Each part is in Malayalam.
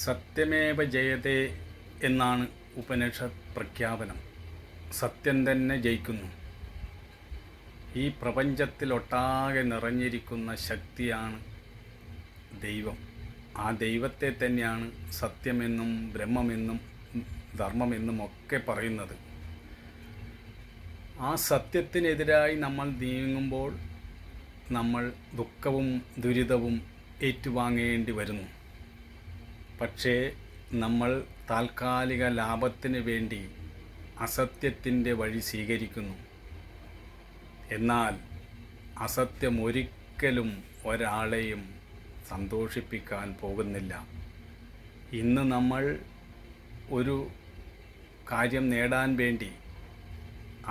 സത്യമേവ ജയതേ എന്നാണ് ഉപനിഷത്ത് പ്രഖ്യാപനം. സത്യം തന്നെ ജയിക്കുന്നു. ഈ പ്രപഞ്ചത്തിലൊട്ടാകെ നിറഞ്ഞിരിക്കുന്ന ശക്തിയാണ് ദൈവം. ആ ദൈവത്തെ തന്നെയാണ് സത്യമെന്നും ബ്രഹ്മമെന്നും ധർമ്മമെന്നും ഒക്കെ പറയുന്നത്. ആ സത്യത്തിനെതിരായി നമ്മൾ നീങ്ങുമ്പോൾ നമ്മൾ ദുഃഖവും ദുരിതവും ഏറ്റുവാങ്ങേണ്ടി വരുന്നു. പക്ഷേ നമ്മൾ താൽക്കാലിക ലാഭത്തിന് വേണ്ടി അസത്യത്തിൻ്റെ വഴി സ്വീകരിക്കുന്നു. എന്നാൽ അസത്യം ഒരിക്കലും ഒരാളെയും സന്തോഷിപ്പിക്കാൻ പോകുന്നില്ല. ഇന്ന് നമ്മൾ ഒരു കാര്യം നേടാൻ വേണ്ടി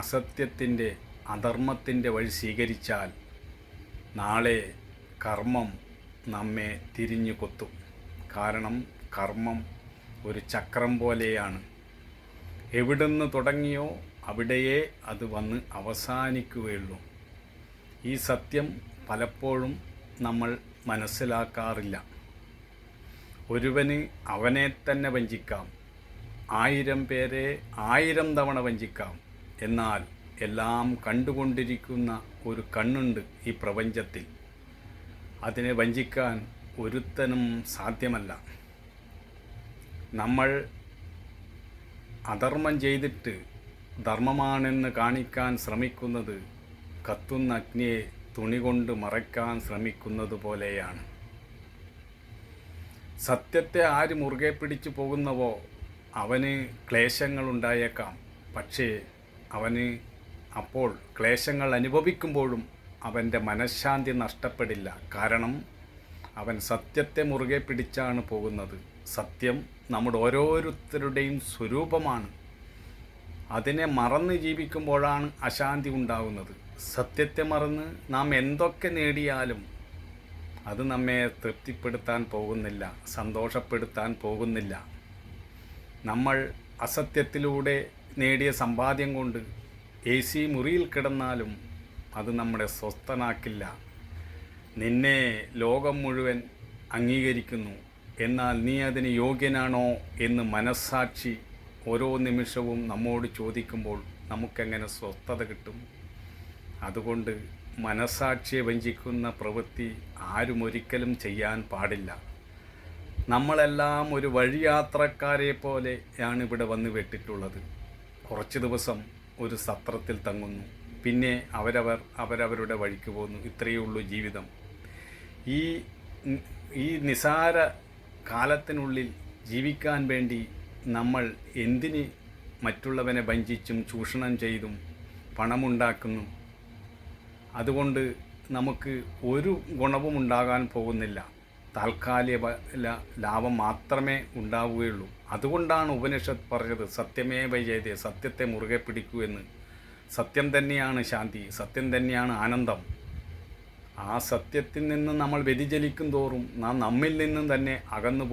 അസത്യത്തിൻ്റെ അധർമ്മത്തിൻ്റെ വഴി സ്വീകരിച്ചാൽ നാളെ കർമ്മം നമ്മെ തിരിഞ്ഞു കൊത്തും. കാരണം കർമ്മം ഒരു ചക്രം പോലെയാണ്. എവിടുന്ന് തുടങ്ങിയോ അവിടെയേ അത് വന്ന് അവസാനിക്കുകയുള്ളൂ. ഈ സത്യം പലപ്പോഴും നമ്മൾ മനസ്സിലാക്കാറില്ല. ഒരുവന് അവനെ തന്നെ വഞ്ചിക്കാം, 1000 പേരെ 1000 തവണ വഞ്ചിക്കാം. എന്നാൽ എല്ലാം കണ്ടുകൊണ്ടിരിക്കുന്ന ഒരു കണ്ണുണ്ട് ഈ പ്രപഞ്ചത്തിൽ. അതിനെ വഞ്ചിക്കാൻ ഒരുത്തനും സാധ്യമല്ല. നമ്മൾ അധർമ്മം ചെയ്തിട്ട് ധർമ്മമാണെന്ന് കാണിക്കാൻ ശ്രമിക്കുന്നത് കത്തുന്ന അഗ്നിയെ തുണി കൊണ്ട് മറയ്ക്കാൻ ശ്രമിക്കുന്നത് പോലെയാണ്. സത്യത്തെ ആര് മുറുകെ പിടിച്ചു പോകുന്നവോ അവന് ക്ലേശങ്ങളുണ്ടായേക്കാം. പക്ഷേ അവന് അപ്പോൾ ക്ലേശങ്ങൾ അനുഭവിക്കുമ്പോഴും അവൻ്റെ മനഃശാന്തി നഷ്ടപ്പെടില്ല. കാരണം അവൻ സത്യത്തെ മുറുകെ പിടിച്ചാണ് പോകുന്നത്. സത്യം നമ്മുടെ ഓരോരുത്തരുടെയും സ്വരൂപമാണ്. അതിനെ മറന്ന് ജീവിക്കുമ്പോഴാണ് അശാന്തി ഉണ്ടാകുന്നത്. സത്യത്തെ മറന്ന് നാം എന്തൊക്കെ നേടിയാലും അത് നമ്മെ തൃപ്തിപ്പെടുത്താൻ പോകുന്നില്ല, സന്തോഷപ്പെടുത്താൻ പോകുന്നില്ല. നമ്മൾ അസത്യത്തിലൂടെ നേടിയ സമ്പാദ്യം കൊണ്ട് AC മുറിയിൽ കിടന്നാലും അത് നമ്മളെ സ്വസ്ഥനാക്കില്ല. നിന്നെ ലോകം മുഴുവൻ അംഗീകരിക്കുന്നു, എന്നാൽ നീ അതിന് യോഗ്യനാണോ എന്ന് മനസ്സാക്ഷി ഓരോ നിമിഷവും നമ്മോട് ചോദിക്കുമ്പോൾ നമുക്കെങ്ങനെ സ്വസ്ഥത കിട്ടും? അതുകൊണ്ട് മനസ്സാക്ഷിയെ വഞ്ചിക്കുന്ന പ്രവൃത്തി ആരും ഒരിക്കലും ചെയ്യാൻ പാടില്ല. നമ്മളെല്ലാം ഒരു വഴിയാത്രക്കാരെ പോലെയാണ് ഇവിടെ വന്ന് വെട്ടിട്ടുള്ളത്. കുറച്ച് ദിവസം ഒരു സത്രത്തിൽ തങ്ങുന്നു, പിന്നെ അവരവരുടെ വഴിക്ക് പോകുന്നു. ഇത്രയേ ഉള്ളൂ ജീവിതം. ഈ നിസാര കാലത്തിനുള്ളിൽ ജീവിക്കാൻ വേണ്ടി നമ്മൾ എന്തിന് മറ്റുള്ളവനെ വഞ്ചിച്ചും ചൂഷണം ചെയ്തും പണമുണ്ടാക്കുന്നു? അതുകൊണ്ട് നമുക്ക് ഒരു ഗുണവും ഉണ്ടാകാൻ പോകുന്നില്ല. താൽക്കാലിക ലാഭം മാത്രമേ ഉണ്ടാവുകയുള്ളൂ. അതുകൊണ്ടാണ് ഉപനിഷത്ത് പറഞ്ഞത് സത്യമേവ ജയതേ, സത്യത്തെ മുറുകെ പിടിക്കൂ എന്ന്. സത്യം തന്നെയാണ് ശാന്തി, സത്യം തന്നെയാണ് ആനന്ദം. ആ സത്യത്തിൽ നിന്ന് നമ്മൾ വ്യതിചലിക്കും തോറും നാം നമ്മിൽ നിന്നും തന്നെ അകന്നു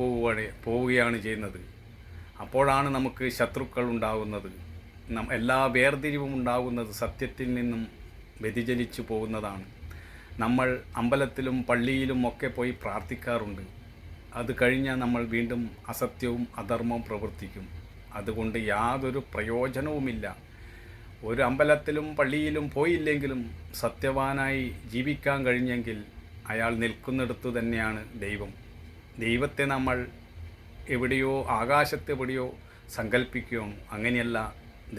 പോവുകയാണ് ചെയ്യുന്നത്. അപ്പോഴാണ് നമുക്ക് ശത്രുക്കൾ ഉണ്ടാകുന്നത്. എല്ലാ വേർതിരിവും ഉണ്ടാകുന്നത് സത്യത്തിൽ നിന്നും വ്യതിചലിച്ചു പോകുന്നതാണ്. നമ്മൾ അമ്പലത്തിലും പള്ളിയിലും ഒക്കെ പോയി പ്രാർത്ഥിക്കാറുണ്ട്. അത് കഴിഞ്ഞാൽ നമ്മൾ വീണ്ടും അസത്യവും അധർമ്മവും പ്രവർത്തിക്കും. അതുകൊണ്ട് യാതൊരു പ്രയോജനവുമില്ല. ഒരു അമ്പലത്തിലും പള്ളിയിലും പോയില്ലെങ്കിലും സത്യവാനായി ജീവിക്കാൻ കഴിഞ്ഞെങ്കിൽ അയാൾ നിൽക്കുന്നിടത്തു തന്നെയാണ് ദൈവം. ദൈവത്തെ നമ്മൾ എവിടെയോ ആകാശത്തെവിടെയോ സങ്കല്പിക്കുകയാണ്. അങ്ങനെയല്ല,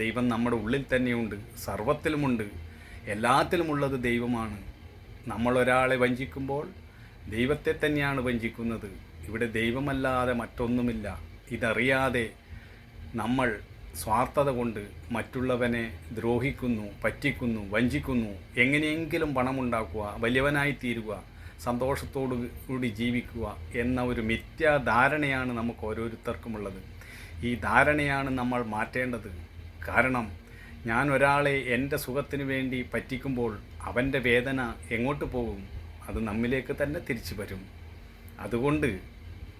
ദൈവം നമ്മുടെ ഉള്ളിൽ തന്നെയുണ്ട്, സർവത്തിലുമുണ്ട്, എല്ലാത്തിലുമുള്ളത് ദൈവമാണ്. നമ്മളൊരാളെ വഞ്ചിക്കുമ്പോൾ ദൈവത്തെ തന്നെയാണ് വഞ്ചിക്കുന്നത്. ഇവിടെ ദൈവമല്ലാതെ മറ്റൊന്നുമില്ല. ഇതറിയാതെ നമ്മൾ സ്വാർത്ഥത കൊണ്ട് മറ്റുള്ളവനെ ദ്രോഹിക്കുന്നു, പറ്റിക്കുന്നു, വഞ്ചിക്കുന്നു. എങ്ങനെയെങ്കിലും പണമുണ്ടാക്കുക, വലിയവനായി തീരുക, സന്തോഷത്തോടു കൂടി ജീവിക്കുക എന്ന ഒരു മിഥ്യാധാരണയാണ് നമുക്ക് ഓരോരുത്തർക്കുമുള്ളത്. ഈ ധാരണയാണ് നമ്മൾ മാറ്റേണ്ടത്. കാരണം ഞാൻ ഒരാളെ എൻ്റെ സുഖത്തിന് വേണ്ടി പറ്റിക്കുമ്പോൾ അവൻ്റെ വേദന എങ്ങോട്ട് പോകും? അത് നമ്മിലേക്ക് തന്നെ തിരിച്ചു വരും. അതുകൊണ്ട്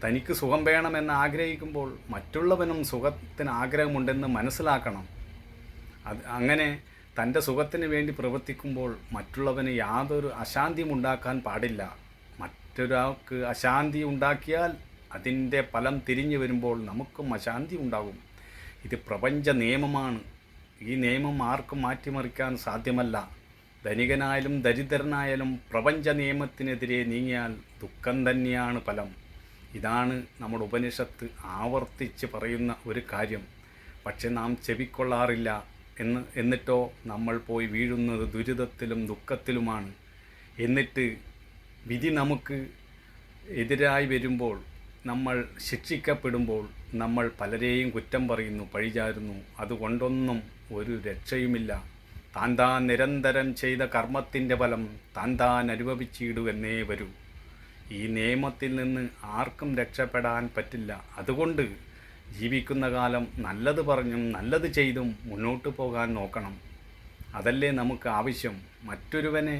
തനിക്ക് സുഖം വേണമെന്ന് ആഗ്രഹിക്കുമ്പോൾ മറ്റുള്ളവനും സുഖത്തിന് ആഗ്രഹമുണ്ടെന്ന് മനസ്സിലാക്കണം. അങ്ങനെ തൻ്റെ സുഖത്തിന് വേണ്ടി പ്രവർത്തിക്കുമ്പോൾ മറ്റുള്ളവന് യാതൊരു അശാന്തിയും ഉണ്ടാക്കാൻ പാടില്ല. മറ്റൊരാൾക്ക് അശാന്തി ഉണ്ടാക്കിയാൽ അതിൻ്റെ ഫലം തിരിഞ്ഞു വരുമ്പോൾ നമുക്കും അശാന്തി ഉണ്ടാകും. ഇത് പ്രപഞ്ച നിയമമാണ്. ഈ നിയമം ആർക്കും മാറ്റിമറിക്കാൻ സാധ്യമല്ല. ധനികനായാലും ദരിദ്രനായാലും പ്രപഞ്ച നിയമത്തിനെതിരെ നീങ്ങിയാൽ ദുഃഖം തന്നെയാണ് ഫലം. ഇതാണ് നമ്മുടെ ഉപനിഷത്ത് ആവർത്തിച്ച് പറയുന്ന ഒരു കാര്യം. പക്ഷെ നാം ചെവിക്കൊള്ളാറില്ല. എന്നിട്ടോ നമ്മൾ പോയി വീഴുന്നത് ദുരിതത്തിലും ദുഃഖത്തിലുമാണ്. എന്നിട്ട് വിധി നമുക്ക് എതിരായി വരുമ്പോൾ, നമ്മൾ ശിക്ഷിക്കപ്പെടുമ്പോൾ നമ്മൾ പലരെയും കുറ്റം പറയുന്നു, പഴിചാരുന്നു. അതുകൊണ്ടൊന്നും ഒരു രക്ഷയുമില്ല. താൻ നിരന്തരം ചെയ്ത കർമ്മത്തിൻ്റെ ഫലം താൻ അനുഭവിച്ചിടുവെന്നേ വരൂ. ഈ നിയമത്തിൽ നിന്ന് ആർക്കും രക്ഷപ്പെടാൻ പറ്റില്ല. അതുകൊണ്ട് ജീവിക്കുന്ന കാലം നല്ലത് പറഞ്ഞും നല്ലത് ചെയ്തും മുന്നോട്ട് പോകാൻ നോക്കണം. അതല്ലേ നമുക്ക് ആവശ്യം. മറ്റൊരുവനെ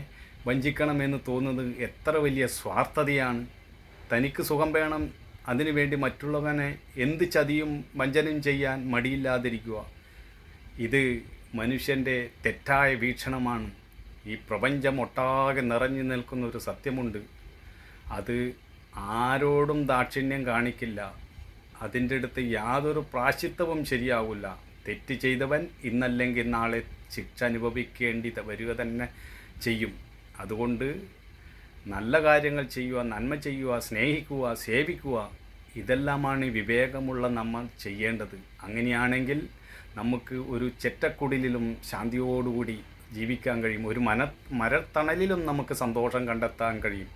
വഞ്ചിക്കണമെന്ന് തോന്നുന്നത് എത്ര വലിയ സ്വാർത്ഥതയാണ്. തനിക്ക് സുഖം വേണം, അതിനുവേണ്ടി മറ്റുള്ളവനെ എന്ത് ചതിയും വഞ്ചനയും ചെയ്യാൻ മടിയില്ലാതിരിക്കുക. ഇത് മനുഷ്യൻ്റെ തെറ്റായ വീക്ഷണമാണ്. ഈ പ്രപഞ്ചം ഒട്ടാകെ നിറഞ്ഞു നിൽക്കുന്ന ഒരു സത്യമുണ്ട്. അത് ആരോടും ദാക്ഷിണ്യം കാണിക്കില്ല. അതിൻ്റെ അടുത്ത് യാതൊരു പ്രായശ്ചിത്തവും ശരിയാവില്ല. തെറ്റ് ചെയ്തവൻ ഇന്നല്ലെങ്കിൽ നാളെ ശിക്ഷ അനുഭവിക്കേണ്ടി വരിക തന്നെ ചെയ്യും. അതുകൊണ്ട് നല്ല കാര്യങ്ങൾ ചെയ്യുക, നന്മ ചെയ്യുക, സ്നേഹിക്കുക, സേവിക്കുക, ഇതെല്ലാമാണ് വിവേകമുള്ള നമ്മൾ ചെയ്യേണ്ടത്. അങ്ങനെയാണെങ്കിൽ നമുക്ക് ഒരു ചെറ്റക്കുടിലും ശാന്തിയോടുകൂടി ജീവിക്കാൻ കഴിയും. ഒരു മരത്തണലിലും നമുക്ക് സന്തോഷം കണ്ടെത്താൻ കഴിയും.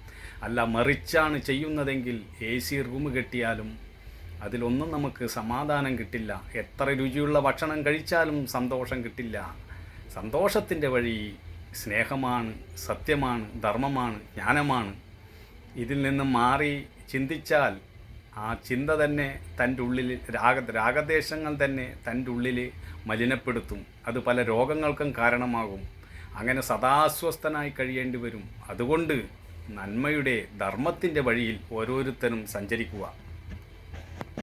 അല്ല മറിച്ചാണ് ചെയ്യുന്നതെങ്കിൽ AC റൂം കെട്ടിയാലും അതിലൊന്നും നമുക്ക് സമാധാനം കിട്ടില്ല. എത്ര രുചിയുള്ള ഭക്ഷണം കഴിച്ചാലും സന്തോഷം കിട്ടില്ല. സന്തോഷത്തിൻ്റെ വഴി സ്നേഹമാണ്, സത്യമാണ്, ധർമ്മമാണ്, ജ്ഞാനമാണ്. ഇതിൽ നിന്ന് മാറി ചിന്തിച്ചാൽ ആ ചിന്ത തന്നെ തൻ്റെ ഉള്ളിൽ രാഗദേശങ്ങൾ തന്നെ തൻ്റെ ഉള്ളിൽ മലിനപ്പെടുത്തും. അത് പല രോഗങ്ങൾക്കും കാരണമാകും. അങ്ങനെ സദാസ്വസ്ഥനായി കഴിയേണ്ടി വരും. അതുകൊണ്ട് നന്മയുടെ ധർമ്മത്തിൻ്റെ വഴിയിൽ ഓരോരുത്തരും സഞ്ചരിക്കുക.